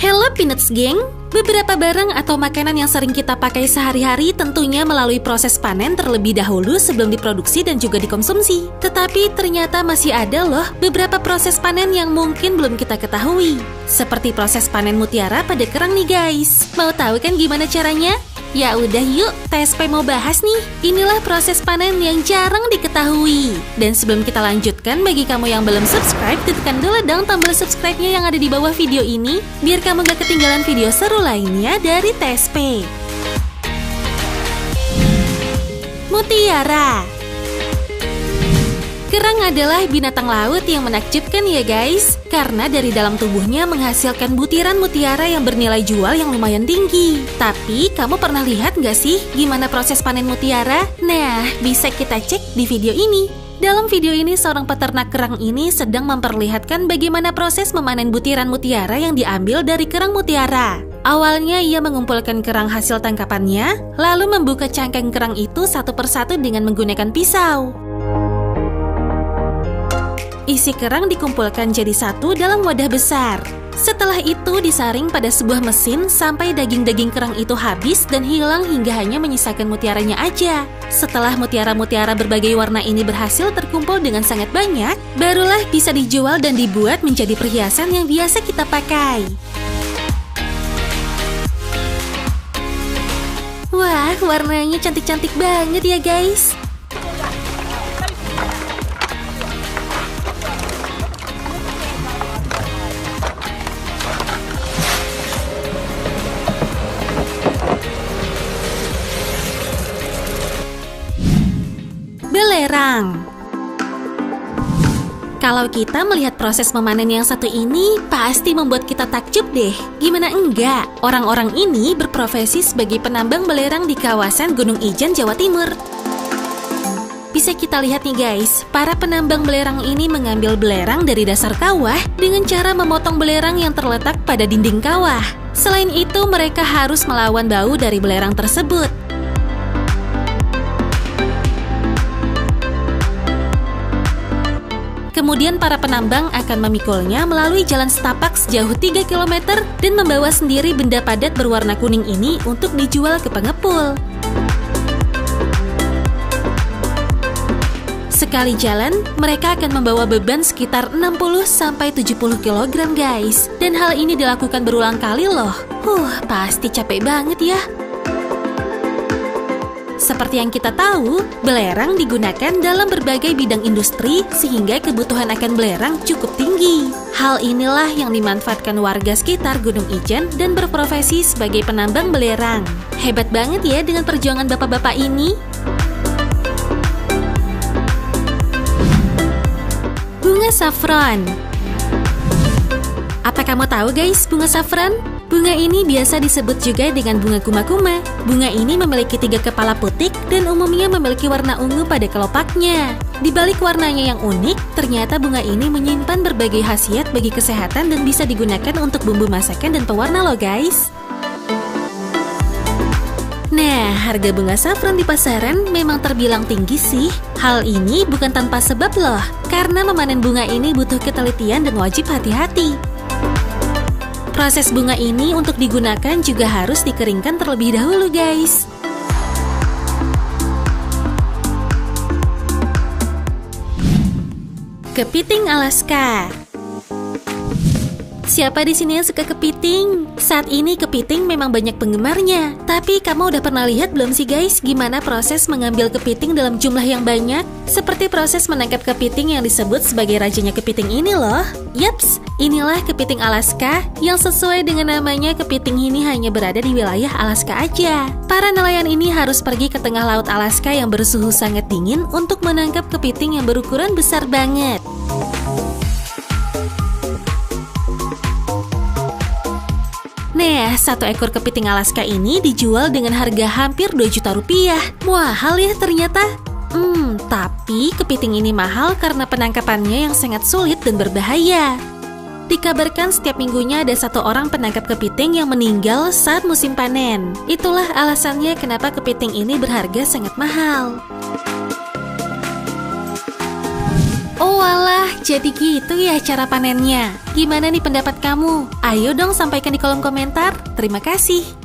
Hello Peanuts Gang! Beberapa barang atau makanan yang sering kita pakai sehari-hari tentunya melalui proses panen terlebih dahulu sebelum diproduksi dan juga dikonsumsi. Tetapi ternyata masih ada loh beberapa proses panen yang mungkin belum kita ketahui. Seperti proses panen mutiara pada kerang nih guys. Mau tahu kan gimana caranya? Ya udah yuk, TSP mau bahas nih. Inilah proses panen yang jarang diketahui. Dan sebelum kita lanjutkan, bagi kamu yang belum subscribe, tekan dulu dong tombol subscribe-nya yang ada di bawah video ini, biar kamu gak ketinggalan video seru lainnya dari TSP. Mutiara. Kerang adalah binatang laut yang menakjubkan ya guys, karena dari dalam tubuhnya menghasilkan butiran mutiara yang bernilai jual yang lumayan tinggi. Tapi kamu pernah lihat nggak sih gimana proses panen mutiara? Nah, bisa kita cek di video ini. Dalam video ini seorang peternak kerang ini sedang memperlihatkan bagaimana proses memanen butiran mutiara yang diambil dari kerang mutiara. Awalnya ia mengumpulkan kerang hasil tangkapannya, lalu membuka cangkang kerang itu satu persatu dengan menggunakan pisau. Isi kerang dikumpulkan jadi satu dalam wadah besar. Setelah itu disaring pada sebuah mesin sampai daging-daging kerang itu habis dan hilang hingga hanya menyisakan mutiaranya aja. Setelah mutiara-mutiara berbagai warna ini berhasil terkumpul dengan sangat banyak, barulah bisa dijual dan dibuat menjadi perhiasan yang biasa kita pakai. Wah, warnanya cantik-cantik banget ya guys. Belerang. Kalau kita melihat proses memanen yang satu ini, pasti membuat kita takjub deh. Gimana enggak? Orang-orang ini berprofesi sebagai penambang belerang di kawasan Gunung Ijen, Jawa Timur. Bisa kita lihat nih guys, para penambang belerang ini mengambil belerang dari dasar kawah dengan cara memotong belerang yang terletak pada dinding kawah. Selain itu, mereka harus melawan bau dari belerang tersebut. Kemudian para penambang akan memikulnya melalui jalan setapak sejauh 3 km dan membawa sendiri benda padat berwarna kuning ini untuk dijual ke pengepul. Sekali jalan, mereka akan membawa beban sekitar 60-70 kg guys. Dan hal ini dilakukan berulang kali loh. Pasti capek banget ya. Seperti yang kita tahu, belerang digunakan dalam berbagai bidang industri sehingga kebutuhan akan belerang cukup tinggi. Hal inilah yang dimanfaatkan warga sekitar Gunung Ijen dan berprofesi sebagai penambang belerang. Hebat banget ya dengan perjuangan bapak-bapak ini. Bunga safron. Apa kamu tahu guys bunga safron? Bunga ini biasa disebut juga dengan bunga kuma-kuma. Bunga ini memiliki 3 kepala putik dan umumnya memiliki warna ungu pada kelopaknya. Di balik warnanya yang unik, ternyata bunga ini menyimpan berbagai khasiat bagi kesehatan dan bisa digunakan untuk bumbu masakan dan pewarna loh guys. Nah, harga bunga safron di pasaran memang terbilang tinggi sih. Hal ini bukan tanpa sebab loh, karena memanen bunga ini butuh ketelitian dan wajib hati-hati. Proses bunga ini untuk digunakan juga harus dikeringkan terlebih dahulu guys. Kepiting Alaska. Siapa di sini yang suka kepiting? Saat ini kepiting memang banyak penggemarnya. Tapi kamu udah pernah lihat belum sih guys gimana proses mengambil kepiting dalam jumlah yang banyak? Seperti proses menangkap kepiting yang disebut sebagai rajanya kepiting ini loh. Yaps, inilah kepiting Alaska yang sesuai dengan namanya kepiting ini hanya berada di wilayah Alaska aja. Para nelayan ini harus pergi ke tengah laut Alaska yang bersuhu sangat dingin untuk menangkap kepiting yang berukuran besar banget. Nah, satu ekor kepiting Alaska ini dijual dengan harga hampir 2 juta rupiah. Mahal ya ternyata. Tapi kepiting ini mahal karena penangkapannya yang sangat sulit dan berbahaya. Dikabarkan setiap minggunya ada 1 orang penangkap kepiting yang meninggal saat musim panen. Itulah alasannya kenapa kepiting ini berharga sangat mahal. Oh alah, Jadi gitu ya cara panennya. Gimana nih pendapat kamu? Ayo dong sampaikan di kolom komentar. Terima kasih.